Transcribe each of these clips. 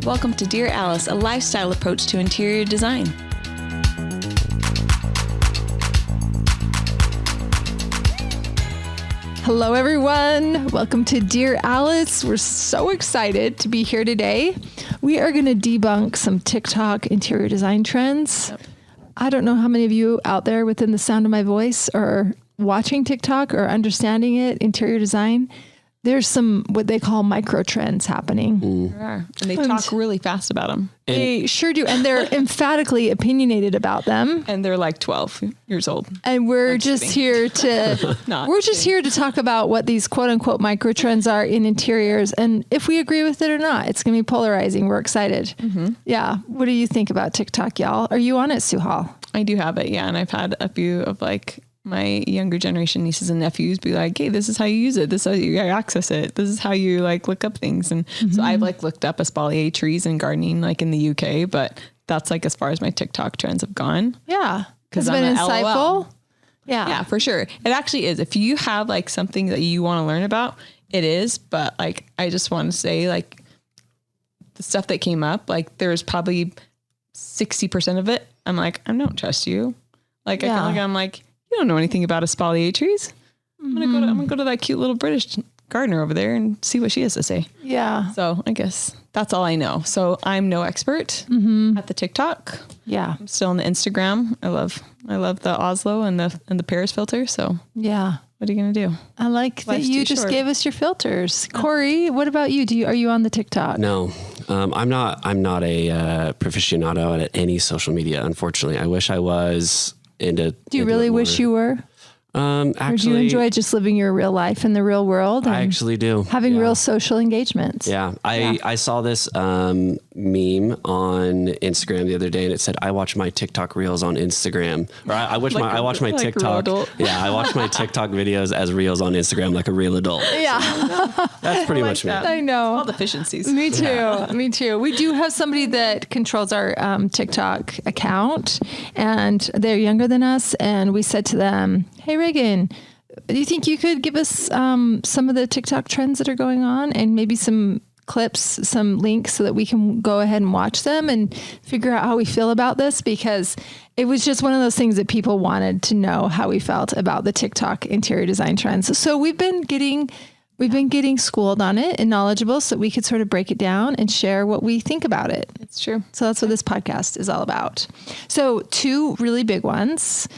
Welcome to Dear Alice, a lifestyle approach to interior design. Hello, everyone. Welcome to Dear Alice. We're so excited to be here today. We are going to debunk some TikTok interior design trends. Yep. I don't know how many of you out there within the sound of my voice are watching TikTok or understanding it, interior design. There's some what they call micro trends happening. There are. And they talk really fast about them. They sure do. And they're emphatically opinionated about them. And they're like 12 years old. And we're just here to here to talk about what these quote unquote micro trends are in interiors. And if we agree with it or not, it's going to be polarizing. We're excited. Mm-hmm. Yeah. What do you think about TikTok, y'all? Are you on it, Suhal? I do have it. Yeah. And I've had a few of my younger generation nieces and nephews be like, hey, this is how you use it. This is how you access it. This is how you look up things. And so I've looked up espalier trees and gardening in the UK, but that's as far as my TikTok trends have gone. Yeah. It's been insightful. LOL. Yeah, for sure. It actually is. If you have something that you want to learn about, it is. But I just want to say the stuff that came up, there's probably 60% of it. I'm I don't trust you. I feel I'm you don't know anything about espalier trees. I'm gonna go to that cute little British gardener over there and see what she has to say. Yeah. So I guess that's all I know. So I'm no expert at the TikTok. Yeah. I'm still on the Instagram. I love the Oslo and the Paris filter. So yeah. What are you gonna do? I like that you just gave us your filters. Corey, what about you? Are you on the TikTok? No, I'm not a proficionado at any social media. Unfortunately, I wish I was. Do you really wish you were? Actually, or do you enjoy just living your real life in the real world? I actually do. Having real social engagements. Yeah. I saw this meme on Instagram the other day, and it said, I watch my TikTok reels on Instagram. Or I watch my TikTok. Yeah. I watch my TikTok videos as reels on Instagram like a real adult. Yeah. So, that's pretty much me. I know. All deficiencies. Me too. Yeah. Me too. We do have somebody that controls our TikTok account, and they're younger than us. And we said to them, hey, Reagan, do you think you could give us some of the TikTok trends that are going on and maybe some clips, some links so that we can go ahead and watch them and figure out how we feel about this? Because it was just one of those things that people wanted to know how we felt about the TikTok interior design trends. So we've been getting schooled on it and knowledgeable so that we could sort of break it down and share what we think about it. It's true. So that's what this podcast is all about. So two really big ones.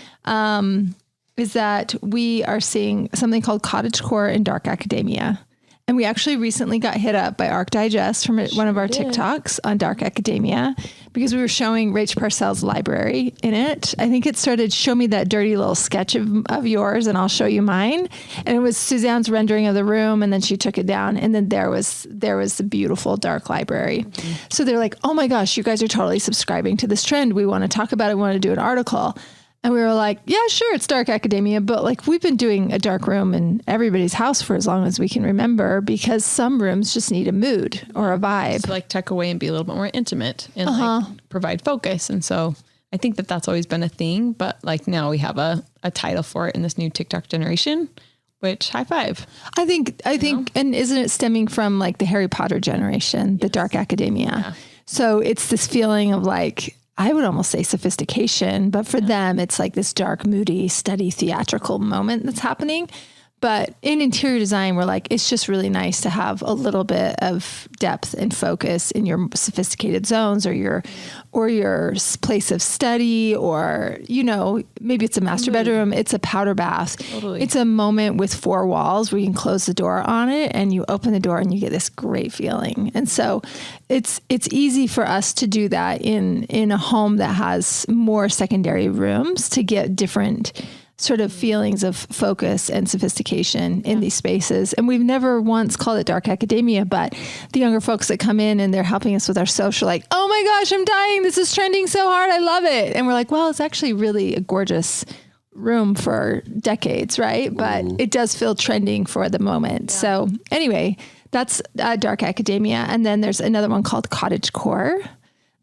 Is that we are seeing something called cottage core and dark academia. And we actually recently got hit up by Arc Digest from one of our TikToks on dark academia because we were showing Rach Parcells' library in it. I think it started, show me that dirty little sketch of yours and I'll show you mine. And it was Suzanne's rendering of the room, and then she took it down, and then there was the beautiful dark library. Mm-hmm. So they're like, oh my gosh, you guys are totally subscribing to this trend. We want to talk about it. We want to do an article. And we were like, yeah, sure, it's dark academia, but we've been doing a dark room in everybody's house for as long as we can remember, because some rooms just need a mood or a vibe. So tuck away and be a little bit more intimate and provide focus. And so I think that that's always been a thing, but now we have a title for it in this new TikTok generation, which high five. I think, and isn't it stemming from the Harry Potter generation, the dark academia? Yeah. So it's this feeling of I would almost say sophistication, but for them, it's this dark, moody, steady, theatrical moment that's happening. But in interior design, we're it's just really nice to have a little bit of depth and focus in your sophisticated zones or your place of study, or, maybe it's a master bedroom, it's a powder bath. Totally. It's a moment with four walls where you can close the door on it and you open the door and you get this great feeling. And so it's easy for us to do that in a home that has more secondary rooms to get different sort of feelings of focus and sophistication in these spaces. And we've never once called it dark academia, but the younger folks that come in and they're helping us with our social, oh my gosh, I'm dying. This is trending so hard. I love it. And we're well, it's actually really a gorgeous room for decades, right? But it does feel trending for the moment. Yeah. So anyway, that's dark academia. And then there's another one called cottage core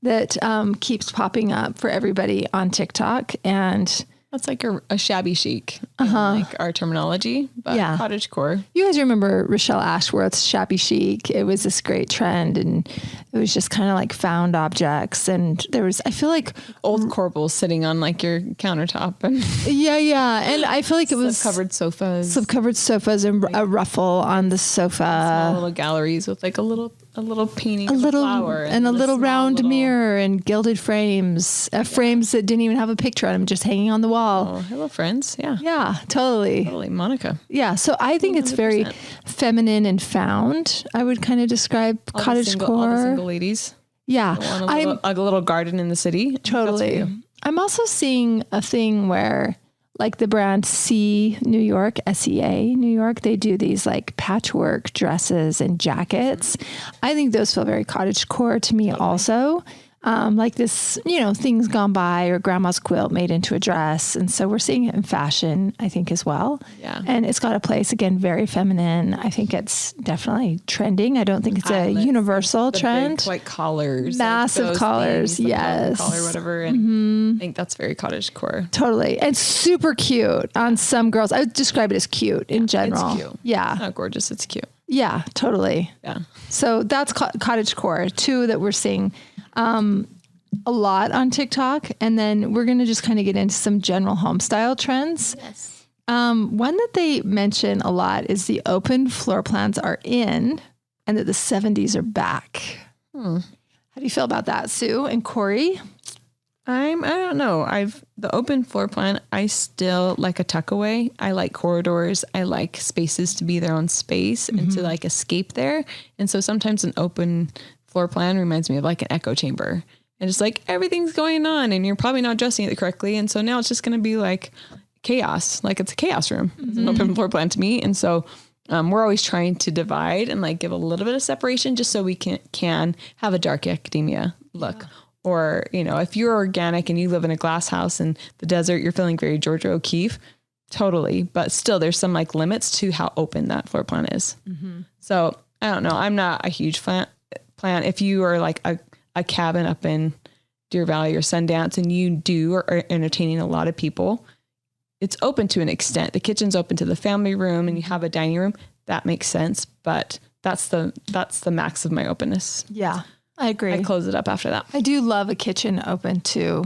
that keeps popping up for everybody on TikTok. And That's like a shabby chic, in like our terminology, but cottagecore. You guys remember Rochelle Ashworth's shabby chic? It was this great trend, and it was just kind of like found objects. And there was, I feel like old corbels sitting on like your countertop, and and I feel like it was covered sofas, and a ruffle on the sofa, small little galleries with like a little painting, a little flower, and a little round mirror and gilded frames, frames that didn't even have a picture on them, just hanging on the wall. Oh, hello, friends. Yeah. Yeah, totally. Totally. Monica. Yeah. So I think 100%. It's very feminine and found. I would kind of describe cottagecore. All the single ladies. Yeah. A little garden in the city. Totally. I'm also seeing a thing where like the brand SEA New York, SEA New York, they do these like patchwork dresses and jackets. I think those feel very cottagecore to me also. Like this, things gone by or grandma's quilt made into a dress. And so we're seeing it in fashion, I think, as well. Yeah. And it's got a place, again, very feminine. I think it's definitely trending. I don't think it's a universal trend. Big white collars. Massive like collars, things, yes. Collar, whatever. And I think that's very cottagecore. Totally. And super cute on some girls. I would describe it as cute in general. It's cute. Yeah. It's not gorgeous. It's cute. Yeah, totally. Yeah. So that's cottagecore, two that we're seeing a lot on TikTok. And then we're going to just kind of get into some general home style trends. Yes. One that they mention a lot is the open floor plans are in and that the 70s are back. How do you feel about that, Sue and Corey? I don't know. The open floor plan, I still like a tuck away. I like corridors. I like spaces to be their own space and to like escape there. And so sometimes an open floor plan reminds me of like an echo chamber, and just like everything's going on and you're probably not dressing it correctly. And so now it's just going to be like chaos. Like it's a chaos room. It's an open floor plan to me. And so we're always trying to divide and like give a little bit of separation just so we can have a dark academia look. Yeah. Or, if you're organic and you live in a glass house in the desert, you're feeling very Georgia O'Keeffe, totally. But still, there's some like limits to how open that floor plan is. So I don't know. I'm not a huge plan. If you are like a cabin up in Deer Valley or Sundance and you are entertaining a lot of people, it's open to an extent. The kitchen's open to the family room and you have a dining room. That makes sense. But that's the max of my openness. Yeah. I agree. I close it up after that. I do love a kitchen open to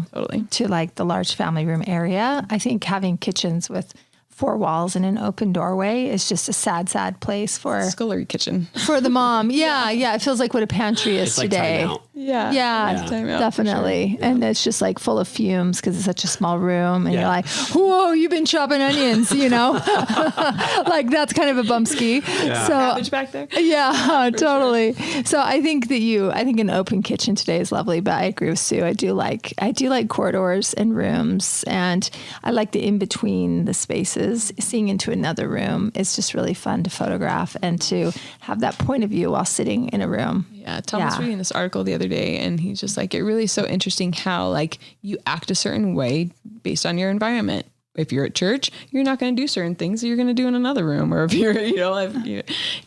like the large family room area. I think having kitchens with 4 walls and an open doorway is just a sad place for scullery kitchen for the mom. Yeah. It feels like what a pantry is today. Like Yeah, definitely. Sure. And it's just like full of fumes because it's such a small room, and you're like, whoa, you've been chopping onions, like that's kind of a bumpski. Yeah. So cabbage back there. Yeah, totally. Sure. So I think an open kitchen today is lovely, but I agree with Sue. I do like corridors and rooms, and I like the in between the spaces. Seeing into another room is just really fun to photograph and to have that point of view while sitting in a room. Yeah. Tom was reading this article the other day, and he's just like, it really is so interesting how like you act a certain way based on your environment. If you're at church, you're not going to do certain things that you're going to do in another room. Or if you're,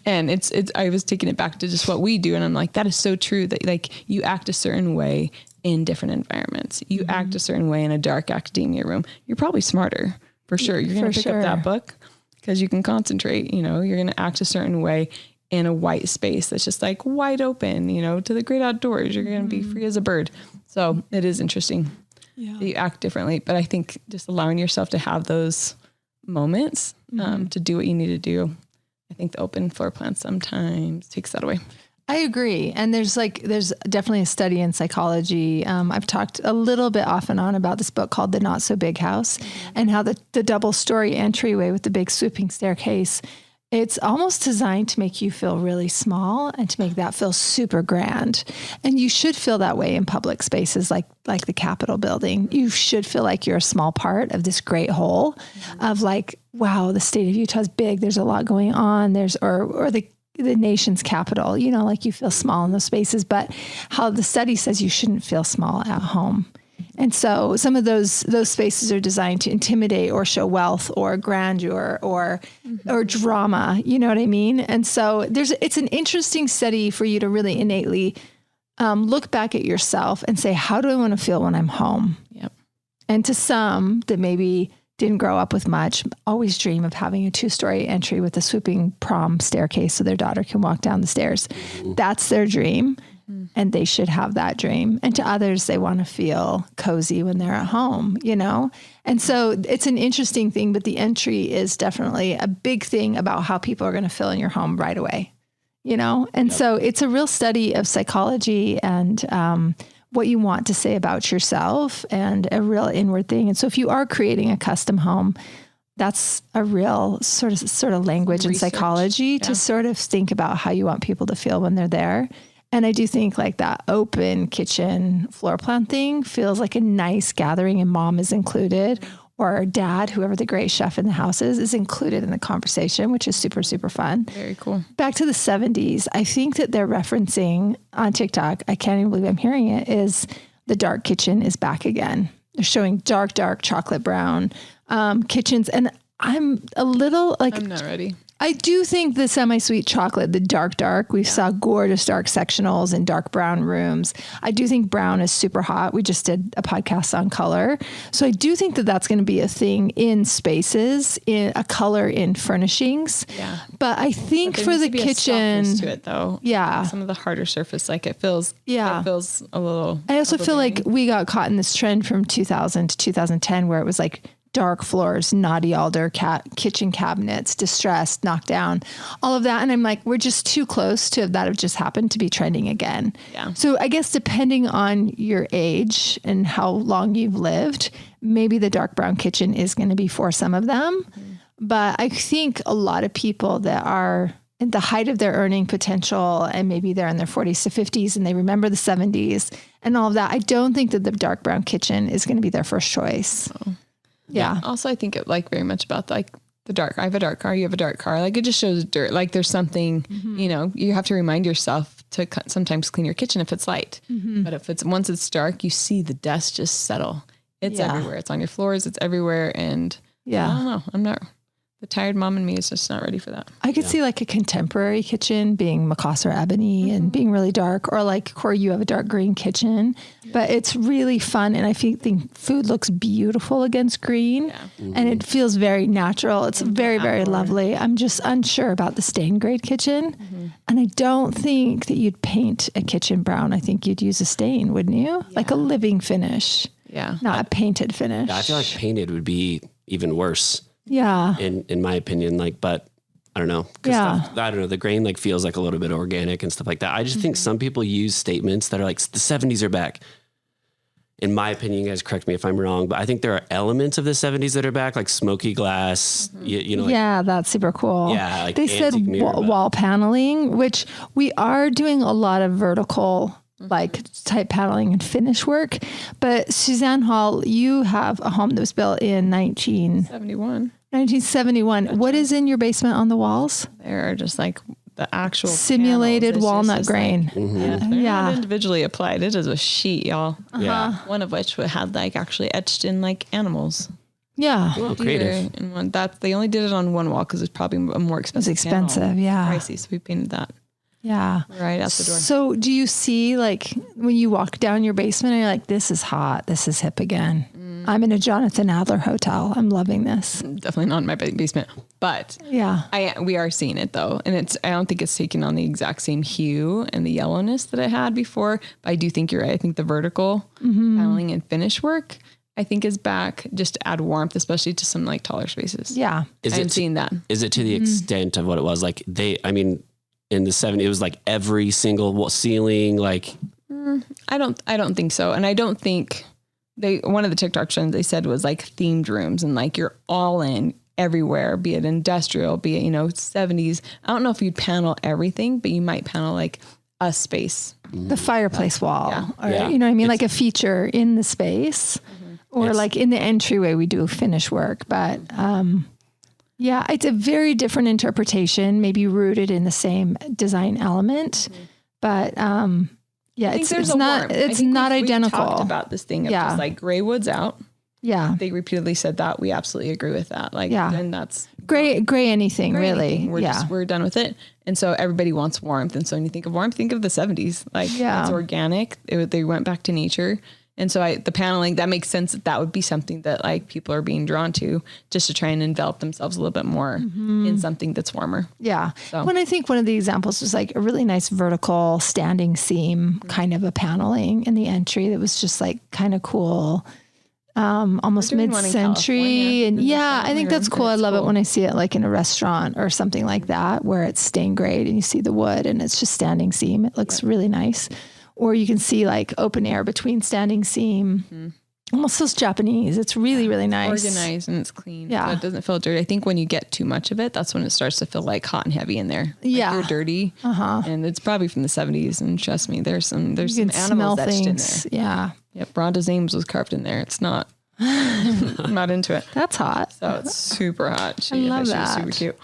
and it's, I was taking it back to just what we do. And I'm like, that is so true that like you act a certain way in different environments. You act a certain way in a dark academia room. You're probably smarter. For sure. You're going to pick up that book because you can concentrate, you're going to act a certain way in a white space that's just like wide open, to the great outdoors. You're going to be free as a bird. So it is interesting that you act differently. But I think just allowing yourself to have those moments to do what you need to do. I think the open floor plan sometimes takes that away. I agree. And there's definitely a study in psychology. I've talked a little bit off and on about this book called The Not So Big House, and how the double story entryway with the big swooping staircase, it's almost designed to make you feel really small and to make that feel super grand. And you should feel that way in public spaces like the Capitol building. You should feel like you're a small part of this great whole of like, wow, the state of Utah is big. There's a lot going on. Or the nation's capital, like you feel small in those spaces, but how the study says you shouldn't feel small at home. And so some of those spaces are designed to intimidate or show wealth or grandeur or drama, you know what I mean? And so it's an interesting study for you to really innately look back at yourself and say, how do I want to feel when I'm home? Yep. And to some that maybe didn't grow up with much, always dream of having a 2-story entry with a swooping prom staircase so their daughter can walk down the stairs. That's their dream. And they should have that dream. And to others, they want to feel cozy when they're at home, you know? And so it's an interesting thing, but the entry is definitely a big thing about how people are going to fill in your home right away, you know? And so it's a real study of psychology and what you want to say about yourself and a real inward thing. And so if you are creating a custom home, that's a real sort of language and psychology to sort of think about how you want people to feel when they're there. And I do think like that open kitchen floor plan thing feels like a nice gathering, and mom is included, or dad, whoever the great chef in the house is included in the conversation, which is super, super fun. Very cool. Back to the 70s, I think that they're referencing on TikTok, I can't even believe I'm hearing it, is the dark kitchen is back again. They're showing dark chocolate brown kitchens. And I'm a little like... I'm not ready. I do think the semi-sweet chocolate, the dark, we saw gorgeous dark sectionals and dark brown rooms. I do think brown is super hot. We just did a podcast on color. So I do think that that's going to be a thing in spaces, in a color in furnishings. Yeah. But I think for the kitchen, to it though. Yeah. Some of the harder surface, like it feels a little. I also feel like we got caught in this trend from 2000 to 2010 where it was like dark floors, naughty alder kitchen cabinets, distressed, knocked down, all of that. And I'm like, we're just too close to that have just happened to be trending again. Yeah. So I guess depending on your age and how long you've lived, maybe the dark brown kitchen is going to be for some of them. Mm-hmm. But I think a lot of people that are at the height of their earning potential and maybe they're in their 40s to 50s and they remember the 70s and all of that, I don't think that the dark brown kitchen is going to be their first choice. Oh. Yeah. Also, I think it like very much about like the dark. I have a dark car. You have a dark car. Like it just shows dirt. Like there's something, you know, you have to remind yourself to sometimes clean your kitchen if it's light. But if once it's dark, you see the dust just settle. It's everywhere. It's on your floors. It's everywhere. And I don't know. The tired mom in me is just not ready for that. I could see like a contemporary kitchen being Mikasa or ebony and being really dark, or like Corey, you have a dark green kitchen, but it's really fun. And I think food looks beautiful against green and it feels very natural. It's very, very lovely. I'm just unsure about the stain grade kitchen. And I don't think that you'd paint a kitchen brown. I think you'd use a stain, wouldn't you? Like a living finish. Yeah. Not a painted finish. Yeah, I feel like painted would be even worse. Yeah. In my opinion, like, but I don't know. I don't know. The grain like feels like a little bit organic and stuff like that. I just think some people use statements that are like the 70s are back. In my opinion, you guys correct me if I'm wrong, but I think there are elements of the 70s that are back, like smoky glass, you know. Like, that's super cool. Yeah. Like they said wall paneling, which we are doing a lot of vertical like type paneling and finish work. But Suzanne Hall, you have a home that was built in 1971. Gotcha. What is in your basement on the walls? There are just like the actual simulated walnut grain. Like, not individually applied. It is a sheet, y'all. Yeah. One of which had like actually etched in like animals. Yeah. Oh, creative. And they only did it on one wall because it's probably a more expensive. It's expensive. Yeah. Pricey. So we painted that. Yeah. Right out the door. So do you see like when you walk down your basement and you're like, this is hot. This is hip again. I'm in a Jonathan Adler hotel. I'm loving this. Definitely not in my basement, but we are seeing it though. And I don't think it's taken on the exact same hue and the yellowness that it had before, but I do think you're right. I think the vertical paneling and finish work, I think is back just to add warmth, especially to some like taller spaces. Yeah. I'm seeing that. Is it to the extent of what it was? Like in the 70s, it was like every single ceiling, like. I don't think so. And I don't think one of the TikTok trends they said was like themed rooms and like you're all in everywhere, be it industrial, be it, 70s. I don't know if you'd panel everything, but you might panel like a space. The fireplace wall, or, you know what I mean? Like a feature in the space or like in the entryway, we do finish work, but, it's a very different interpretation, maybe rooted in the same design element, but it's not identical. We talked about this thing of just like gray wood's out. Yeah, they repeatedly said that. We absolutely agree with that. Like, and that's gray anything really. We're done with it. And so everybody wants warmth. And so when you think of warmth, think of the 70s. Like it's organic. They went back to nature. And so the paneling, that makes sense that would be something that like people are being drawn to just to try and envelop themselves a little bit more in something that's warmer. Yeah. So. When I think one of the examples was like a really nice vertical standing seam kind of a paneling in the entry that was just like kind of cool. Almost mid-century. And yeah, I think that's cool. I love it when I see it like in a restaurant or something like that, where it's stained grade and you see the wood and it's just standing seam. It looks really nice. Or you can see like open air between standing seam. Almost feels Japanese. It's really, really nice. Organized and it's clean. Yeah. So it doesn't feel dirty. I think when you get too much of it, that's when it starts to feel like hot and heavy in there. Like you're dirty. And it's probably from the 70s. And trust me, there's some animals etched in there. Yeah. Yep. Rhonda's names was carved in there. It's not, I'm not into it. That's hot. So it's super hot. I love that. She's super cute.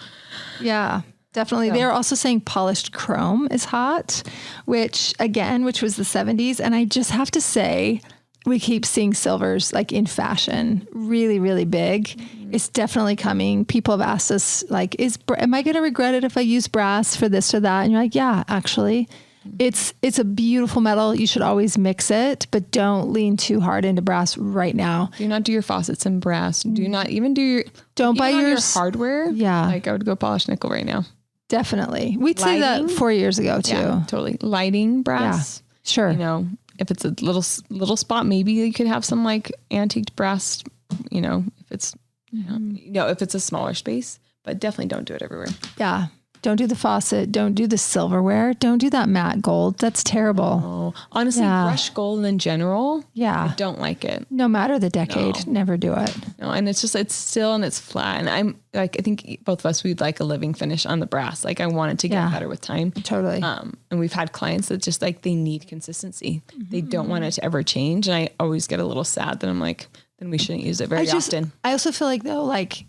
Yeah. Definitely. They're also saying polished chrome is hot, which was the 70s. And I just have to say, we keep seeing silvers like in fashion, really, really big. It's definitely coming. People have asked us like, am I going to regret it if I use brass for this or that? And you're like, yeah, actually it's a beautiful metal. You should always mix it, but don't lean too hard into brass right now. Do not do your faucets in brass. Do not even do don't buy your hardware. Yeah. Like I would go polish nickel right now. Definitely. We'd say that 4 years ago too. Yeah, totally. Lighting brass. Yeah, sure. You know, if it's a little spot, maybe you could have some like antiqued brass, you know, if it's, if it's a smaller space, but definitely don't do it everywhere. Yeah. Don't do the faucet. Don't do the silverware. Don't do that matte gold. That's terrible. Oh, honestly, brushed gold in general. Yeah. I don't like it. No matter the decade, never do it. No. And it's still, and it's flat. And I'm like, I think both of us, we'd like a living finish on the brass. Like I want it to get better with time. Totally. And we've had clients that just like, they need consistency. They don't want it to ever change. And I always get a little sad that I'm like, then we shouldn't use it very often. I also feel like though, like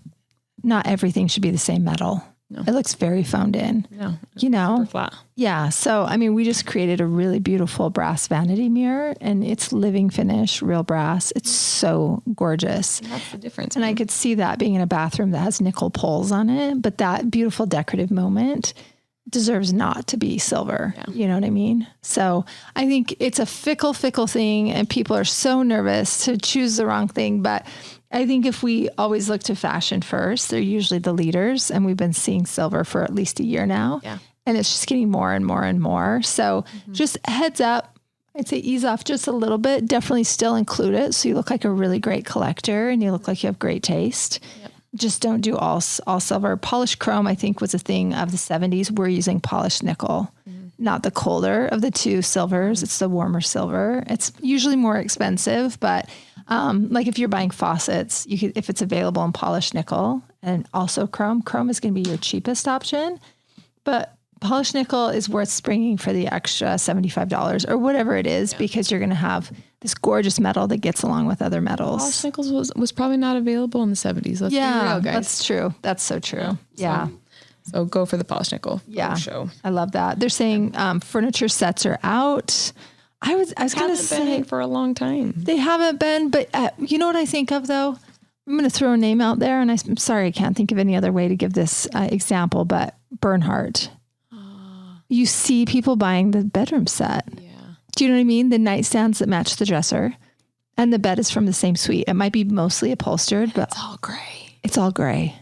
not everything should be the same metal. No. It looks very phoned in. No, you know, super flat. Yeah. So, I mean, we just created a really beautiful brass vanity mirror and it's living finish, real brass. It's so gorgeous. And that's the difference. And I could see that being in a bathroom that has nickel poles on it, but that beautiful decorative moment deserves not to be silver. Yeah. You know what I mean? So I think it's a fickle thing and people are so nervous to choose the wrong thing. But I think if we always look to fashion first, they're usually the leaders. And we've been seeing silver for at least a year now. Yeah. And it's just getting more and more and more. So just heads up, I'd say ease off just a little bit. Definitely still include it. So you look like a really great collector and you look like you have great taste. Yep. Just don't do all silver. Polished chrome, I think, was a thing of the 70s. We're using polished nickel, not the colder of the two silvers. It's the warmer silver. It's usually more expensive, but like if you're buying faucets, you could, if it's available in polished nickel and also chrome is going to be your cheapest option, but polished nickel is worth springing for the extra $75 or whatever it is, because you're going to have this gorgeous metal that gets along with other metals. Polished nickel was probably not available in the 70s. Let's be real, guys. That's true. That's so true. Yeah. So go for the polished nickel. Yeah. Show. I love that. They're saying furniture sets are out. I was going to say for a long time. They haven't been, but you know what I think of though? I'm going to throw a name out there and I'm sorry, I can't think of any other way to give this example, but Bernhardt. You see people buying the bedroom set. Yeah. Do you know what I mean? The nightstands that match the dresser and the bed is from the same suite. It might be mostly upholstered, but it's all gray. It's all gray.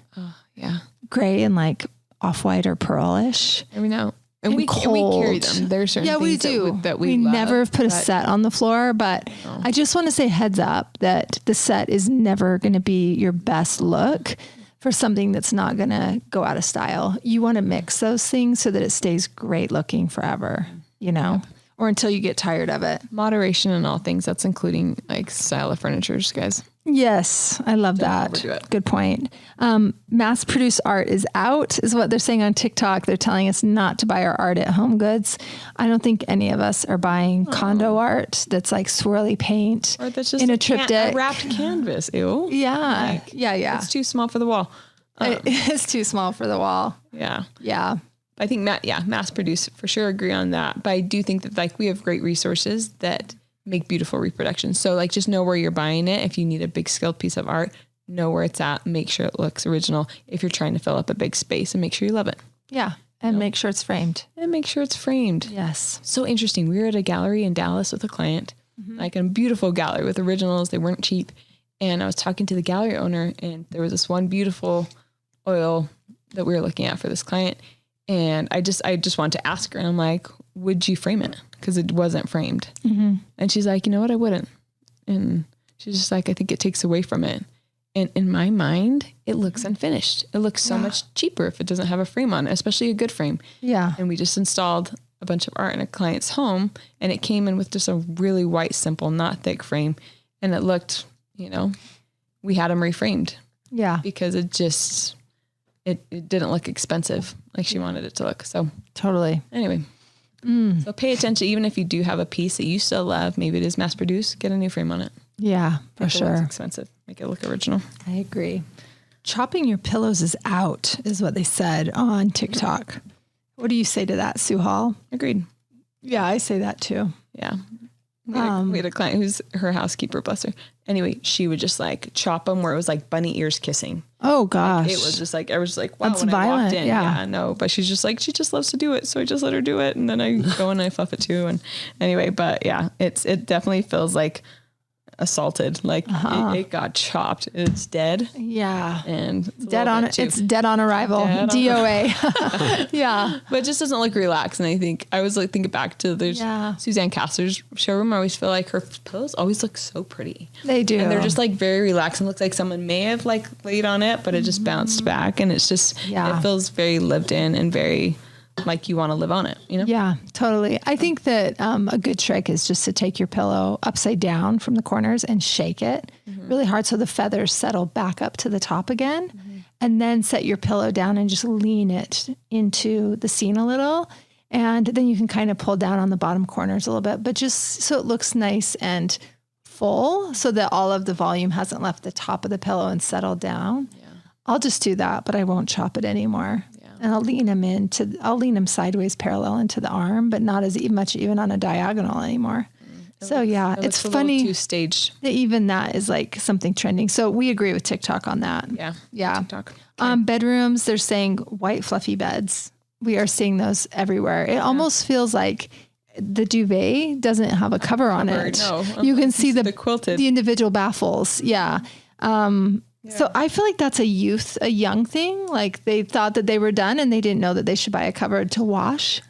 Yeah. Gray and like off-white or pearlish. And we know. And we carry them. There's certain things that we love, never have put a set on the floor, but I just want to say heads up that the set is never going to be your best look for something that's not going to go out of style. You want to mix those things so that it stays great looking forever, you know, or until you get tired of it. Moderation in all things. That's including like style of furniture, guys. Yes, I love that. Good point. Mass-produced art is out, is what they're saying on TikTok. They're telling us not to buy our art at Home Goods. I don't think any of us are buying condo art that's like swirly paint or that's just in a triptych. A wrapped canvas. Ew. Yeah. Yeah. It's too small for the wall. It's too small for the wall. Yeah. Yeah. I think mass-produced for sure. Agree on that. But I do think that like we have great resources that make beautiful reproductions. So like just know where you're buying it. If you need a big skilled piece of art, know where it's at. Make sure it looks original. If you're trying to fill up a big space, and make sure you love it. Yeah. And make sure it's framed. And make sure it's framed. Yes. So interesting. We were at a gallery in Dallas with a client like a beautiful gallery with originals. They weren't cheap. And I was talking to the gallery owner, and there was this one beautiful oil that we were looking at for this client. And I just wanted to ask her, and I'm like, would you frame it? Because it wasn't framed. And she's like, you know what? I wouldn't. And she's just like, I think it takes away from it. And in my mind, it looks unfinished. It looks so much cheaper if it doesn't have a frame on it, especially a good frame. Yeah. And we just installed a bunch of art in a client's home, and it came in with just a really white, simple, not thick frame. And it looked, we had them reframed. Yeah. Because it just, it didn't look expensive like she wanted it to look. So totally. Anyway. So pay attention, even if you do have a piece that you still love, maybe it is mass produced, get a new frame on it. Yeah, for sure. It's expensive. Make it look original. I agree. Chopping your pillows is out, is what they said on TikTok. What do you say to that, Sue Hall? Agreed. Yeah, I say that too. Yeah. We had a client who's her housekeeper, bless her. Anyway, she would just like chop them where it was like bunny ears kissing. Oh gosh. Like, it was just like, I was just like, wow, that's when violent. I walked in. Yeah, no, but she's just like, she just loves to do it. So I just let her do it. And then I go and I fluff it too. And anyway, but yeah, it definitely feels like assaulted. Like it got chopped. It's dead. Yeah. And it's dead on dead on arrival. DOA. Yeah. But it just doesn't look relaxed. And I think I was like thinking back to Suzanne Castor's showroom. I always feel like her pillows always look so pretty. They do. And they're just like very relaxed, and looks like someone may have like laid on it, but it just bounced back, and it's just it feels very lived in and very like you want to live on it, Yeah, totally. I think that a good trick is just to take your pillow upside down from the corners and shake it really hard so the feathers settle back up to the top again, and then set your pillow down and just lean it into the scene a little. And then you can kind of pull down on the bottom corners a little bit, but just so it looks nice and full so that all of the volume hasn't left the top of the pillow and settled down. Yeah. I'll just do that, but I won't chop it anymore. And I'll lean them sideways parallel into the arm, but not as much even on a diagonal anymor. So it's funny too staged. That even that is like something trending. So we agree with TikTok on that. Yeah. TikTok. Okay. Bedrooms, they're saying white fluffy beds. We are seeing those everywhere. It almost feels like the duvet doesn't have a cover on it. No. You can see the quilted, the individual baffles. Yeah. So I feel like that's a young thing. Like they thought that they were done and they didn't know that they should buy a cover to wash.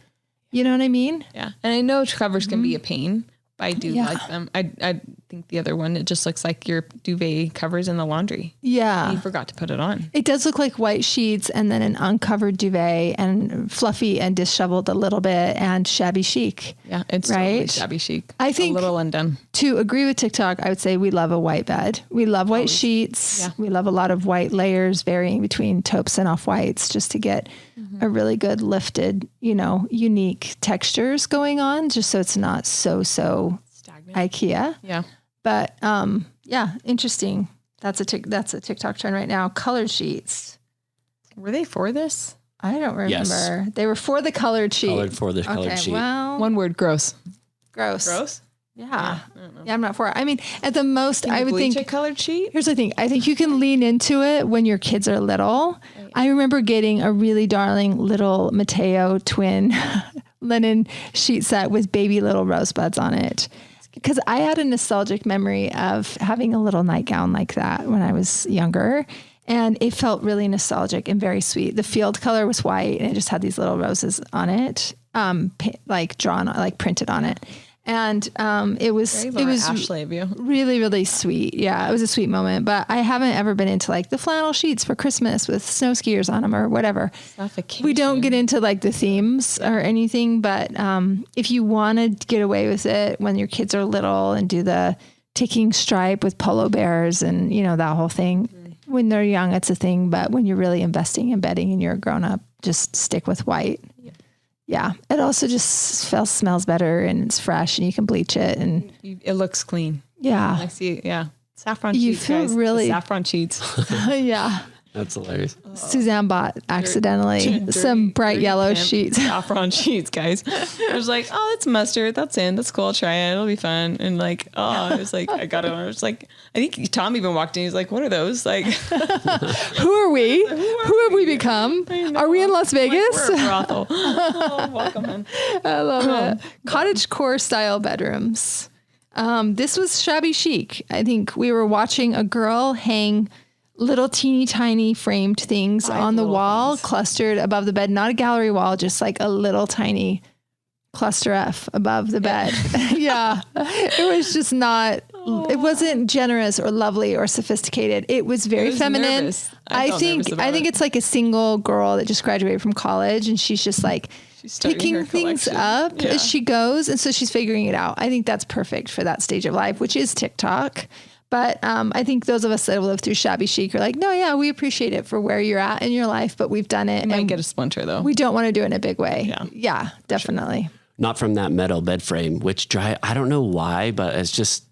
You know what I mean? Yeah. And I know covers can be a pain, but I do like them. I think the other one, it just looks like your duvet covers in the laundry. Yeah. You forgot to put it on. It does look like white sheets and then an uncovered duvet and fluffy and disheveled a little bit and shabby chic. Yeah. It's totally shabby chic. I think a little undone. To agree with TikTok, I would say we love a white bed. We love white sheets. Yeah. We love a lot of white layers varying between taupes and off whites just to get a really good lifted, unique textures going on, just so it's not so stagnant. IKEA. Yeah. But interesting. That's a TikTok trend right now. Colored sheets. Were they for this? I don't remember. Yes. They were for the colored sheet. Colored sheet. Well, one word, gross. Gross? Yeah. I'm not for it. I mean, at the most, I would think a colored sheet. Here's the thing. I think you can lean into it when your kids are little. Right. I remember getting a really darling little Mateo twin linen sheet set with baby little rosebuds on it. Because I had a nostalgic memory of having a little nightgown like that when I was younger. And it felt really nostalgic and very sweet. The field color was white and it just had these little roses on it, printed on it. And it was Ashley of you. Really, really sweet. Yeah, it was a sweet moment. But I haven't ever been into like the flannel sheets for Christmas with snow skiers on them or whatever. We don't get into like the themes or anything. But if you want to get away with it when your kids are little and do the ticking stripe with polo bears and that whole thing, when they're young, it's a thing. But when you're really investing in bedding and you're a grown up, just stick with white. Yeah. It also just smells better and it's fresh and you can bleach it and it looks clean. Yeah. I see. Yeah. Saffron sheets. You feel guys. Really saffron sheets. Yeah. That's hilarious. Suzanne bought accidentally some bright yellow sheets. Saffron sheets, guys. I was like, oh, that's mustard. That's in. That's cool. I'll try it. It'll be fun. And like, I was like, I got it. I was like, I think Tom even walked in. He's like, what are those? Like, who are we? Who have we become? Are we in Las Vegas? We're a brothel. Oh, welcome in. I love it. Cottage core style bedrooms. This was shabby chic. I think we were watching a girl hang little teeny tiny framed things on the wall, clustered above the bed, not a gallery wall, just like a little tiny cluster F above the bed. Yeah. It was just not, it wasn't generous or lovely or sophisticated. It was very feminine. I think it's like a single girl that just graduated from college and she's just like picking things up as she goes. And so she's figuring it out. I think that's perfect for that stage of life, which is TikTok. But I think those of us that live through shabby chic are like, no, yeah, we appreciate it for where you're at in your life, but we've done it. You might get a splinter though. We don't want to do it in a big way. Yeah, definitely. Sure. Not from that metal bed frame, which I don't know why, but it's just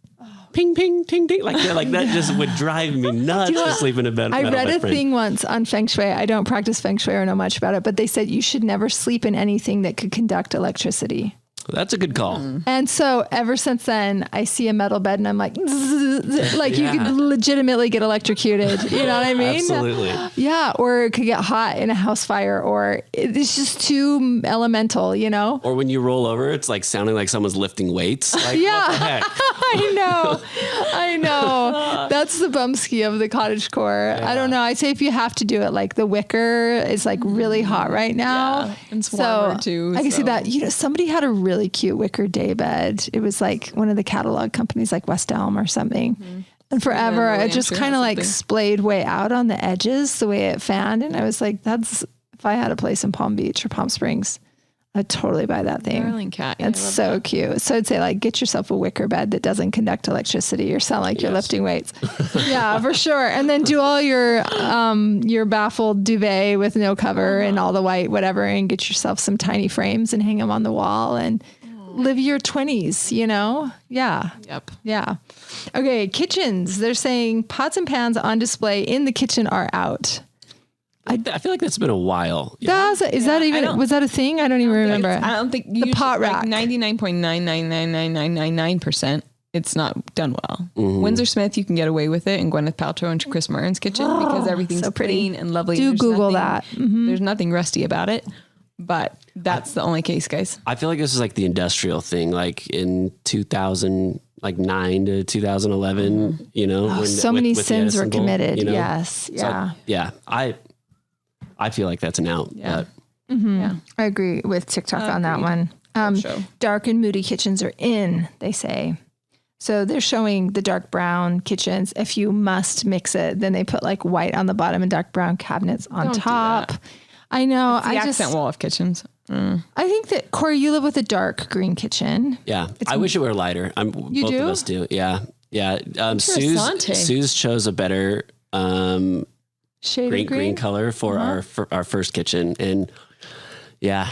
ping, ping, ting, ting. Like that just would drive me nuts to sleep in a bed. I read a frame. thing once on Feng Shui. I don't practice Feng Shui or know much about it, but they said you should never sleep in anything that could conduct electricity. That's a good call. And so ever since then, I see a metal bed and I'm like, like you could legitimately get electrocuted. You know what I mean? Absolutely. Yeah. Or it could get hot in a house fire, or it's just too elemental, you know? Or when you roll over, it's like sounding like someone's lifting weights. Like, yeah. What the heck? I know. That's the bumski of the cottagecore. Yeah. I don't know. I say if you have to do it, like the wicker is like really hot right now. Yeah. It's warmer too. I can see that. You know, somebody had a really cute wicker day bed. It was like one of the catalog companies like West Elm or something. Mm-hmm. And forever it just kind of like splayed way out on the edges the way it fanned. And I was like, that's, if I had a place in Palm Beach or Palm Springs, I'd totally buy that thing. Darling cat. Yeah, it's so cute. So I'd say like, get yourself a wicker bed that doesn't conduct electricity or sound like you're lifting weights. Yeah, for sure. And then do all your baffled duvet with no cover and all the white, whatever, and get yourself some tiny frames and hang them on the wall and live your 20s, you know? Yeah. Yep. Yeah. Okay. Kitchens. They're saying pots and pans on display in the kitchen are out. I feel like that's been a while. Was that a thing? I don't even remember. I don't think the pot rack. 99.99999% it's not done well. Mm-hmm. Windsor Smith, you can get away with it in Gwyneth Paltrow and Chris Martin's kitchen because everything's so clean and lovely. Do Google that. Mm-hmm. There's nothing rusty about it, but that's the only case, guys. I feel like this is like the industrial thing, like in 2009 to 2011, you know, so many sins were committed. You know? Yes. Yeah. So, yeah. I feel like that's an out. Yeah. Mm-hmm. Yeah. I agree with TikTok on that one. Dark and moody kitchens are in, they say. So they're showing the dark brown kitchens. If you must mix it, then they put like white on the bottom and dark brown cabinets on top. I know. It's the accent wall of kitchens. I think that, Corey, you live with a dark green kitchen. Yeah. I wish it were lighter. Both of us do. Yeah. Yeah. Suze chose a better green color for our first kitchen. And yeah,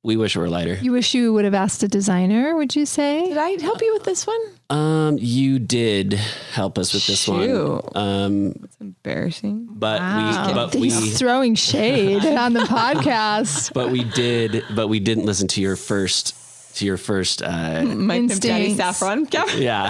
we wish it were lighter. You wish you would have asked a designer, would you say? Did I help you with this one? You did help us with this one. It's embarrassing. But he's throwing shade on the podcast. But we didn't listen to your first my Daddy Saffron cabinet. Yeah.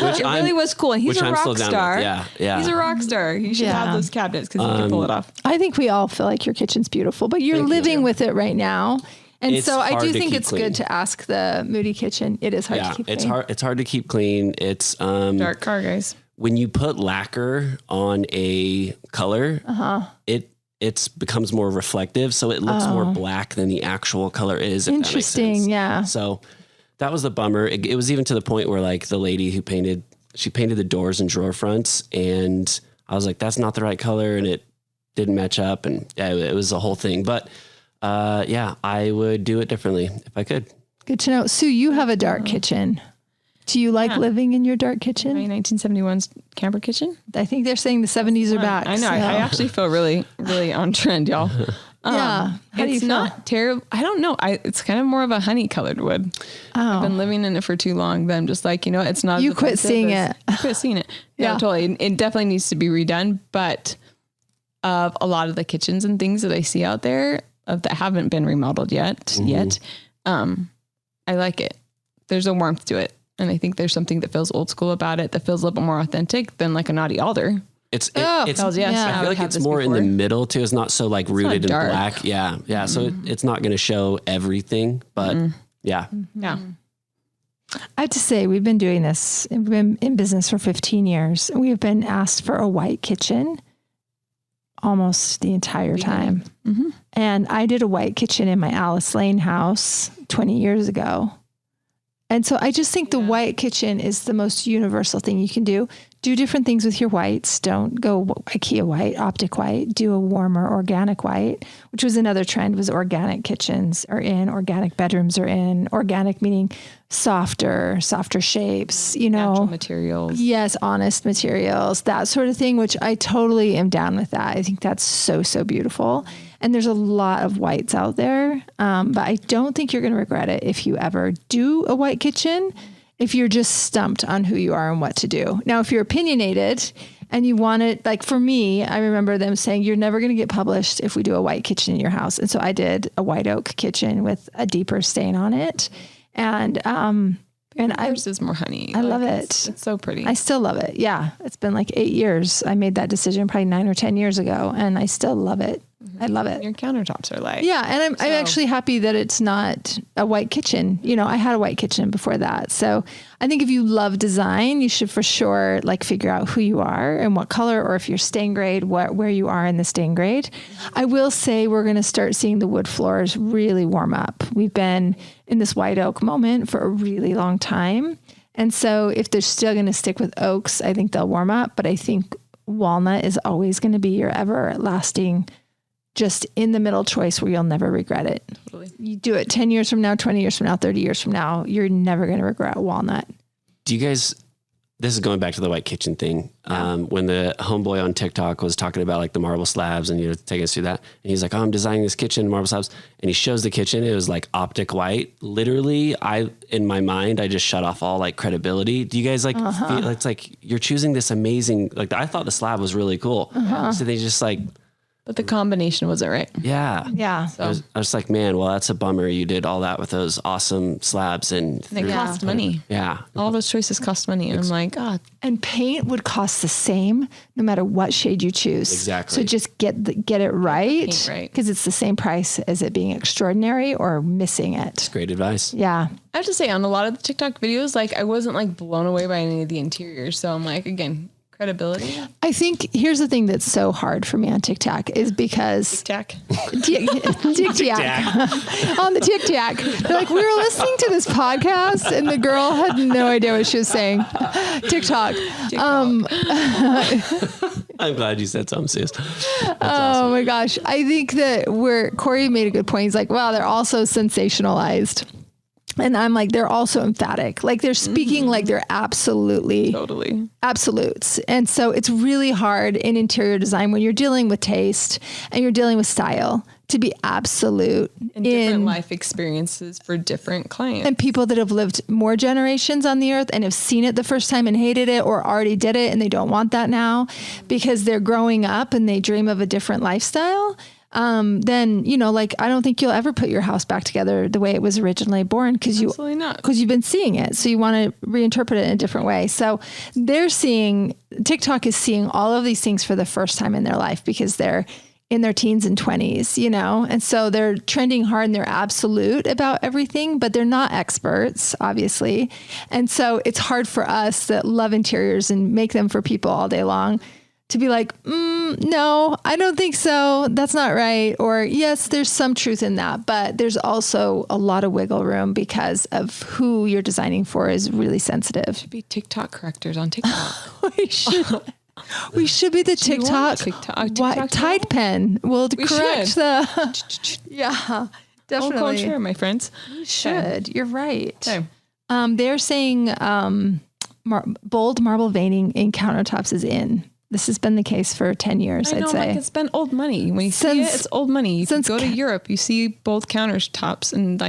Which it really was cool. And he's a rock star. Yeah. He's a rock star. You should have those cabinets because he can pull it off. I think we all feel like your kitchen's beautiful, but you're living with it right now. And so I do think it's good to ask the moody kitchen. It is hard to keep clean. It's hard to keep clean. It's dark car, guys. When you put lacquer on a color, it becomes more reflective, so it looks more black than the actual color is. Interesting, yeah. So that was the bummer. It was even to the point where like the lady who painted the doors and drawer fronts, and I was like, that's not the right color, and it didn't match up, and it was a whole thing. But I would do it differently if I could. Good to know. Sue, you have a dark kitchen. Do you like living in your dark kitchen? My 1971's camper kitchen. I think they're saying the 70s are back. I know. So. I actually feel really, really on trend, y'all. Yeah. How do you feel? Not terrible. I don't know. It's kind of more of a honey colored wood. I've been living in it for too long that I'm just like, it's not. You quit seeing it. I quit seeing it. Yeah, totally. It definitely needs to be redone. But of a lot of the kitchens and things that I see out there that haven't been remodeled yet, I like it. There's a warmth to it. And I think there's something that feels old school about it that feels a little bit more authentic than like a naughty alder. I feel like it's more in the middle too. It's not so like rooted in black. Yeah. Yeah. So it's not going to show everything, but yeah. Yeah. I have to say, we've been doing this. We've been in business for 15 years. We've been asked for a white kitchen almost the entire time. Mm-hmm. And I did a white kitchen in my Alice Lane house 20 years ago. And so I just think the white kitchen is the most universal thing you can do. Do different things with your whites. Don't go IKEA white, optic white. Do a warmer organic white, which was another trend, was organic kitchens are in, organic bedrooms are in. Organic meaning softer shapes, natural materials. Yes, honest materials, that sort of thing, which I totally am down with that. I think that's so beautiful. And there's a lot of whites out there, but I don't think you're going to regret it if you ever do a white kitchen, if you're just stumped on who you are and what to do. Now, if you're opinionated and you want it, like for me, I remember them saying, you're never going to get published if we do a white kitchen in your house. And so I did a white oak kitchen with a deeper stain on it. And yours is more honey. I love it. It's so pretty. I still love it. Yeah. It's been like 8 years. I made that decision probably 9 or 10 years ago, and I still love it. I love it. Your countertops are light. Yeah. And I'm actually happy that it's not a white kitchen. I had a white kitchen before that. So I think if you love design, you should for sure figure out who you are and what color, or if you're stain grade, where you are in the stain grade. I will say we're going to start seeing the wood floors really warm up. We've been in this white oak moment for a really long time. And so if they're still going to stick with oaks, I think they'll warm up. But I think walnut is always going to be your everlasting, just in the middle choice where you'll never regret it. Totally. You do it 10 years from now, 20 years from now, 30 years from now, you're never going to regret walnut. Do you guys, this is going back to the white kitchen thing. When the homeboy on TikTok was talking about the marble slabs and, taking us through that, and he's like, oh, I'm designing this kitchen, marble slabs. And he shows the kitchen. It was optic white. Literally, in my mind, I just shut off all credibility. Do you guys feel it's you're choosing this amazing, I thought the slab was really cool. So they just but the combination wasn't right. Yeah. So. I was like, man, well, that's a bummer. You did all that with those awesome slabs. And they cost money. Yeah. All those choices cost money. And I'm like, God. And paint would cost the same no matter what shade you choose. Exactly. So just get it right. Because it's the same price as it being extraordinary or missing it. That's great advice. Yeah. I have to say, on a lot of the TikTok videos, I wasn't blown away by any of the interiors. So I'm again, credibility. I think here's the thing that's so hard for me on TikTok is because TikTok on the TikTok, they're we were listening to this podcast and the girl had no idea what she was saying. TikTok. I'm glad you said something, sis. That's awesome. My gosh. I think that Corey made a good point. He's wow, they're also sensationalized. And I'm they're also emphatic. They're speaking they're absolutely totally absolutes. And so it's really hard in interior design when you're dealing with taste and you're dealing with style to be absolute and different life experiences for different clients and people that have lived more generations on the earth and have seen it the first time and hated it or already did it and they don't want that now because they're growing up and they dream of a different lifestyle. Then, I don't think you'll ever put your house back together the way it was originally born because you've been seeing it. So you want to reinterpret it in a different way. So TikTok is seeing all of these things for the first time in their life because they're in their teens and 20s, and so they're trending hard and they're absolute about everything, but they're not experts, obviously. And so it's hard for us that love interiors and make them for people all day long to be no, I don't think so. That's not right. Or yes, there's some truth in that, but there's also a lot of wiggle room because of who you're designing for is really sensitive. Should be TikTok correctors on TikTok. We should be the TikTok Tide pen. We'll correct the. Yeah, definitely. Share, my friends. We should. Okay. You're right. Okay. They're saying bold marble veining in countertops is in. This has been the case for 10 years, I'd say. It's been old money. When you see it, it's old money. You can go to Europe, you see both countertops and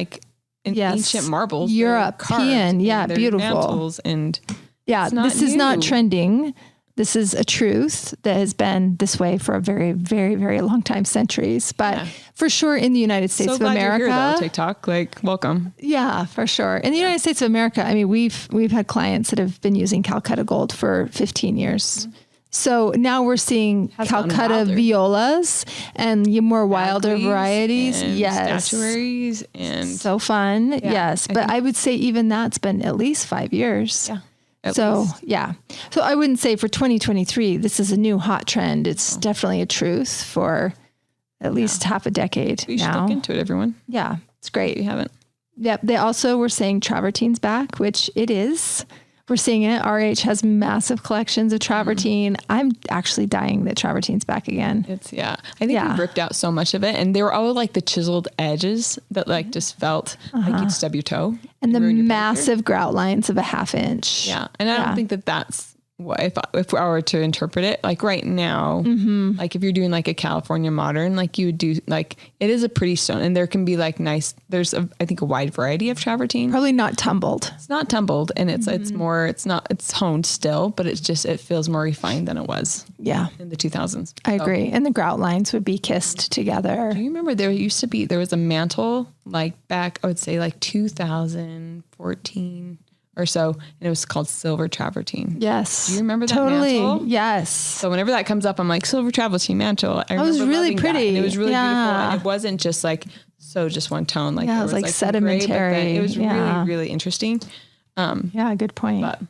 ancient marbles. European, beautiful. Mantles and this is not trending. This is a truth that has been this way for a very, very, very long time, centuries. But for sure in the United States of America. You're here, though, TikTok, welcome. Yeah, for sure. In the United States of America, I mean, we've had clients that have been using Calcutta Gold for 15 years. Mm-hmm. So now we're seeing Calcutta violas and more wilder varieties. Yes. Statuaries and so fun. Yeah, yes. But I would say even that's been at least 5 years. Yeah. So I wouldn't say for 2023, this is a new hot trend. It's definitely a truth for at least half a decade you now. should look into it, everyone. Yeah, it's great. If you haven't. Yep. They also were saying travertine's back, which it is. We're seeing it. RH has massive collections of travertine. I'm actually dying that travertine's back again. I think we ripped out so much of it, and they were all like the chiseled edges that like just felt like you'd stub your toe. And the massive grout lines of a 1/2 inch. Yeah. And I don't think that that's what, if I were to interpret it, like right now, like if you're doing like a California modern, like you would do, like it is a pretty stone, and there can be like nice, there's I think a wide variety of travertine. Probably not tumbled. It's not tumbled, and it's more, it's honed still, but it's just, it feels more refined than it was. Yeah. In the 2000s. I agree. And the grout lines would be kissed together. Do you remember there was a mantle like back, I would say like 2014 or so, and it was called silver travertine. Yes. Do you remember that totally mantle? Yes. So whenever that comes up, I'm like, silver travertine mantle. It was really pretty. And it was really beautiful. And it wasn't just like, just one tone. Like, it was like sedimentary. It was really, really interesting. Good point. But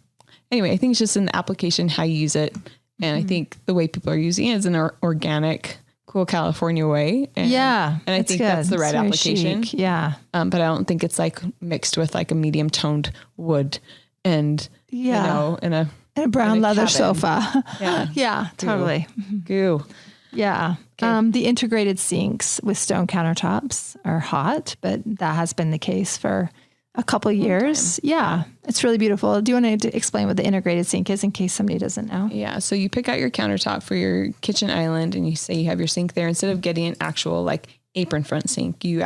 anyway, I think it's just an application, how you use it. And I think the way people are using it is an organic, cool California way. And, and I think that's the right application. Chic. Yeah. But I don't think it's like mixed with like a medium toned wood and, you know, in a brown leather cabin. sofa. Yeah. Yeah, totally. Goo. Yeah. Okay. The integrated sinks with stone countertops are hot, but that has been the case for a couple of years. Yeah. It's really beautiful. Do you want to explain what the integrated sink is in case somebody doesn't know? Yeah. So you pick out your countertop for your kitchen island, and you say you have your sink there. Instead of getting an actual like apron front sink, you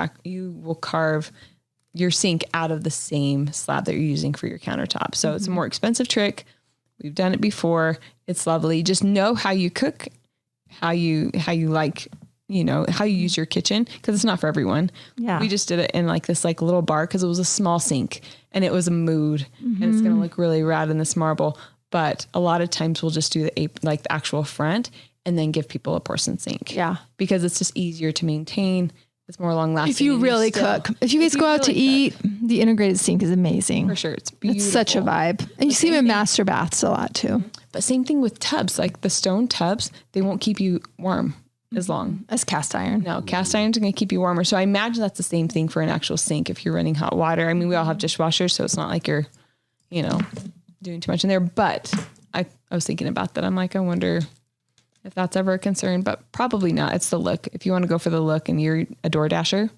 will carve your sink out of the same slab that you're using for your countertop. So it's a more expensive trick. We've done it before. It's lovely. Just know how you cook, how you like, you know, how you use your kitchen, because it's not for everyone. Yeah. We just did it in like this like little bar because it was a small sink and it was a mood, and it's going to look really rad in this marble. But a lot of times we'll just do the actual front and then give people a porcelain sink. Yeah. Because it's just easier to maintain. It's more long lasting. If you really cook, if you guys go out to eat, the integrated sink is amazing. For sure. It's beautiful. It's such a vibe. And you see them in master baths a lot too. But same thing with tubs, like the stone tubs, they won't keep you warm as long as cast iron. No, cast iron's going to keep you warmer. So I imagine that's the same thing for an actual sink if you're running hot water. I mean, we all have dishwashers, so it's not like you're, you know, doing too much in there. But I was thinking about that. I'm like, I wonder if that's ever a concern, but probably not. It's the look. If you want to go for the look and you're a door dasher,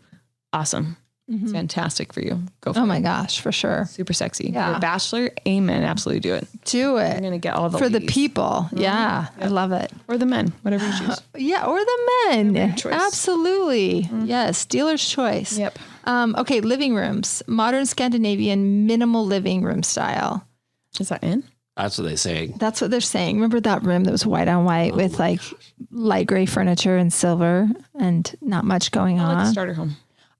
awesome. It's fantastic for you. Go for it. Oh my gosh, for sure. Super sexy. Yeah. You're a bachelor, amen. Absolutely do it. Do it. You're going to get all the for ladies. The people. Yeah. I love it. Or the men, whatever you choose. Yeah. Or the men. Absolutely. Yes. Dealer's choice. Yep. Okay. Living rooms, modern Scandinavian minimal living room style. Is that in? That's what they're saying. That's what they're saying. Remember that room that was white on white with like light gray furniture and silver and not much going on? Like a starter home.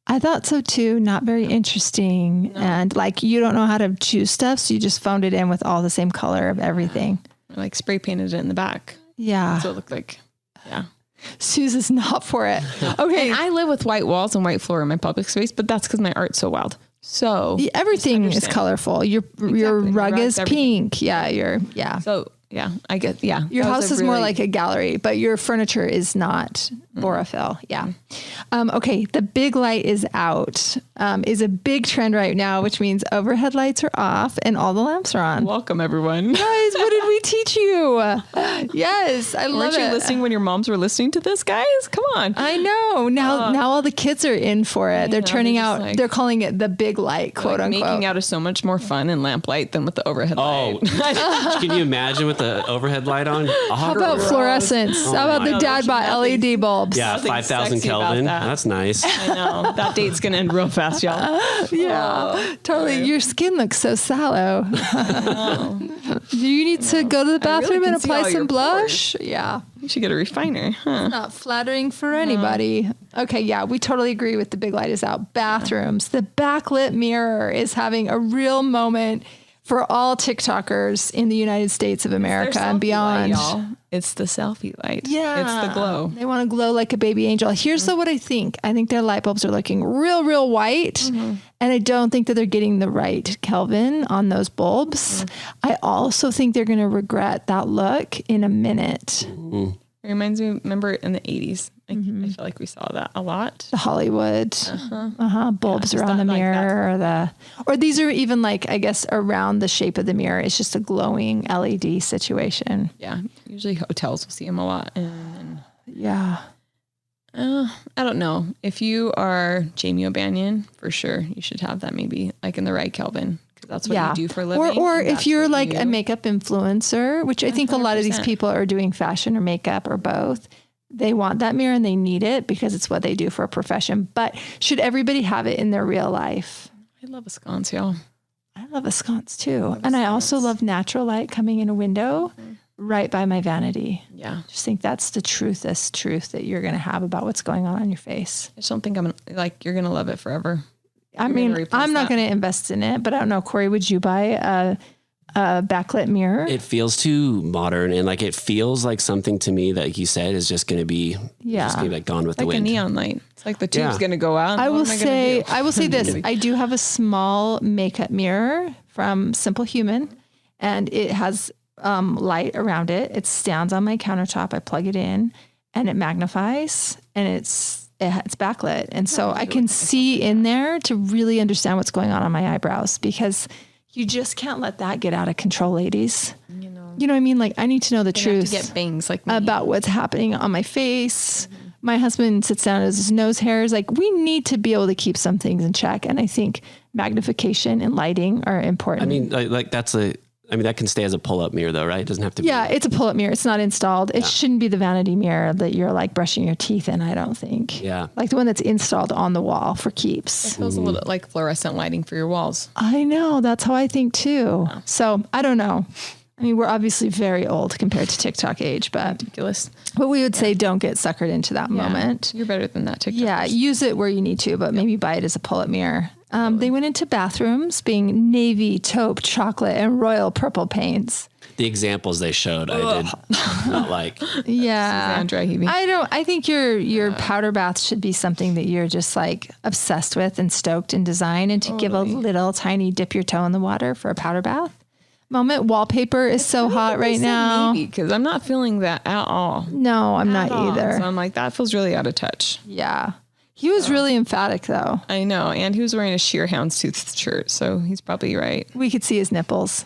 I thought so too. Not very interesting. No. And like, you don't know how to choose stuff. So you just phoned it in with all the same color of everything. Like spray painted it in the back. Yeah. That's what it looked like. Yeah. Suze is not for it. Okay. And I live with white walls and white floor in my public space, but that's because my art's so wild. So everything is colorful. Your rug is pink. Yeah. So yeah, I get, yeah. Your house is more like a gallery, but your furniture is not Borophyll. Yeah. Okay. The big light is out, is a big trend right now, which means overhead lights are off and all the lamps are on. Welcome everyone. Guys, what did we teach you? Yes. I love it. Weren't you listening when your moms were listening to this, guys? Come on. I know. Now all the kids are in for it. They're turning out, like, they're calling it the big light, quote unquote. Making out is so much more fun in lamplight than with the overhead light. Can you imagine with the overhead light on? How about fluorescence? How about the dad bought LED bulbs? Yeah, 5,000 Kelvin. That's nice. I know. That date's going to end real fast, y'all. Totally. Right. Your skin looks so sallow. Do you need to go to the bathroom and apply some blush? Pores. Yeah. You should get a refiner. Huh? It's not flattering for anybody. Okay, yeah, we totally agree with the big light is out. Bathrooms. The backlit mirror is having a real moment for all TikTokers in the United States of America and beyond. It's the selfie light. Yeah. It's the glow. They want to glow like a baby angel. Here's what I think. I think their light bulbs are looking real white. And I don't think that they're getting the right Kelvin on those bulbs. I also think they're going to regret that look in a minute. It reminds me, remember in the 80s, I feel like we saw that a lot. The Hollywood bulbs around the mirror, or these are even like, I guess, around the shape of the mirror. It's just a glowing LED situation. Yeah. Usually hotels will see them a lot. Yeah. I don't know. If you are Jamie O'Banion, for sure, you should have that maybe like in the right Kelvin. That's what you do for a living. Or if you're like a makeup influencer, which I think 100%. A lot of these people are doing fashion or makeup or both. They want that mirror and they need it because it's what they do for a profession. But should everybody have it in their real life? I love a sconce, y'all. I love a sconce too. And I also love natural light coming in a window right by my vanity. Yeah. Just think that's the truthest truth that you're going to have about what's going on your face. I just don't think you're going to love it forever. I mean, I'm not going to invest in it, but I don't know, Corey, would you buy a backlit mirror? It feels too modern, and like it feels like something to me that you said is just going to be like gone with the wind. Like a neon light. It's like the tube's going to go out. I will say this. I do have a small makeup mirror from Simple Human, and it has light around it. It stands on my countertop. I plug it in, and it magnifies, and it's backlit. And so I can see in there to really understand what's going on my eyebrows, because you just can't let that get out of control, ladies. You know what I mean? Like, I need to know the truth have to get bangs like me. About what's happening on my face. My husband sits down as his nose hairs. Like, we need to be able to keep some things in check. And I think magnification and lighting are important. I mean, that can stay as a pull-up mirror though, right? It doesn't have to be. Yeah, it's a pull-up mirror. It's not installed. It shouldn't be the vanity mirror that you're like brushing your teeth in, I don't think. Yeah. Like the one that's installed on the wall for keeps. It feels a little like fluorescent lighting for your walls. I know. That's how I think too. Yeah. So I don't know. I mean, we're obviously very old compared to TikTok age, but ridiculous. But we would say don't get suckered into that moment. You're better than that, TikTok. Yeah, use it where you need to, but maybe buy it as a pull-up mirror. They went into bathrooms being navy, taupe, chocolate, and royal purple paints. The examples they showed, I did not like. Yeah. Suzanne, I think your powder bath should be something that you're just like obsessed with and stoked in design, and to give a little tiny dip your toe in the water for a powder bath moment. Wallpaper is so hot right now. Because I'm not feeling that at all. No, I'm not either. So I'm like, that feels really out of touch. Yeah. He was really emphatic though. I know. And he was wearing a sheer houndstooth shirt. So he's probably right. We could see his nipples.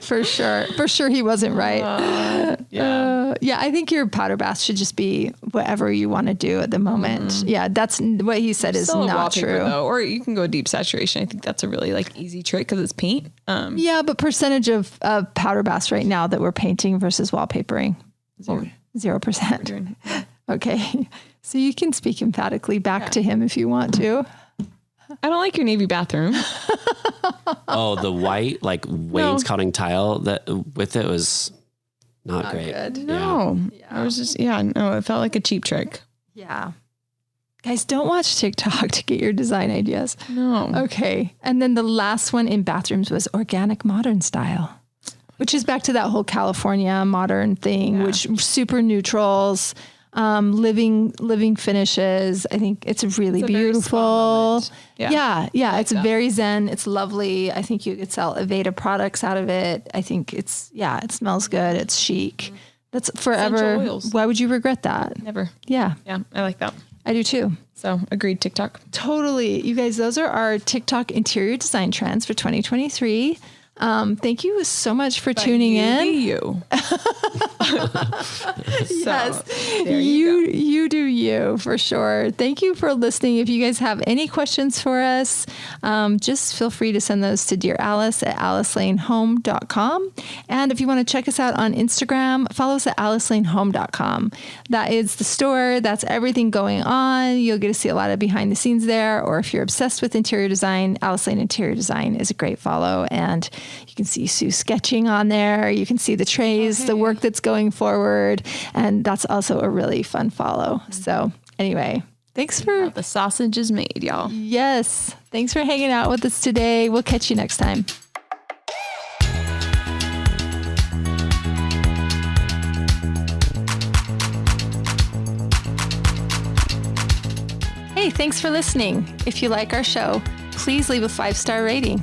For sure. For sure he wasn't right. Yeah, I think your powder bath should just be whatever you want to do at the moment. Yeah, that's what he said is not true. Though, or you can go deep saturation. I think that's a really like easy trick because it's paint. Yeah, but percentage of powder baths right now that we're painting versus wallpapering? 0%. Okay. So you can speak emphatically back to him if you want to. I don't like your navy bathroom. Oh, the white, like wainscoting tile that with it was not great. Good. No. Yeah. I was just, it felt like a cheap trick. Yeah. Guys, don't watch TikTok to get your design ideas. No. Okay. And then the last one in bathrooms was organic modern style, which is back to that whole California modern thing, which super neutrals, living finishes. I think it's really beautiful. Yeah. It's very zen. It's lovely. I think you could sell Aveda products out of it. I think it smells good. It's chic. That's forever. Why would you regret that? Never. Yeah. Yeah. I like that. I do too. So agreed, TikTok. Totally. You guys, those are our TikTok interior design trends for 2023. Thank you so much for tuning in. You. Yes, you do you for sure. Thank you for listening. If you guys have any questions for us, just feel free to send those to Dear Alice at alicelanehome.com. And if you want to check us out on Instagram, follow us at alicelanehome.com. That is the store. That's everything going on. You'll get to see a lot of behind the scenes there. Or if you're obsessed with interior design, Alice Lane Interior Design is a great follow. And you can see Sue sketching on there. You can see the trays, the work that's going forward. And that's also a really fun follow. So anyway, thanks for... The sausage is made, y'all. Yes. Thanks for hanging out with us today. We'll catch you next time. Hey, thanks for listening. If you like our show, please leave a 5-star rating.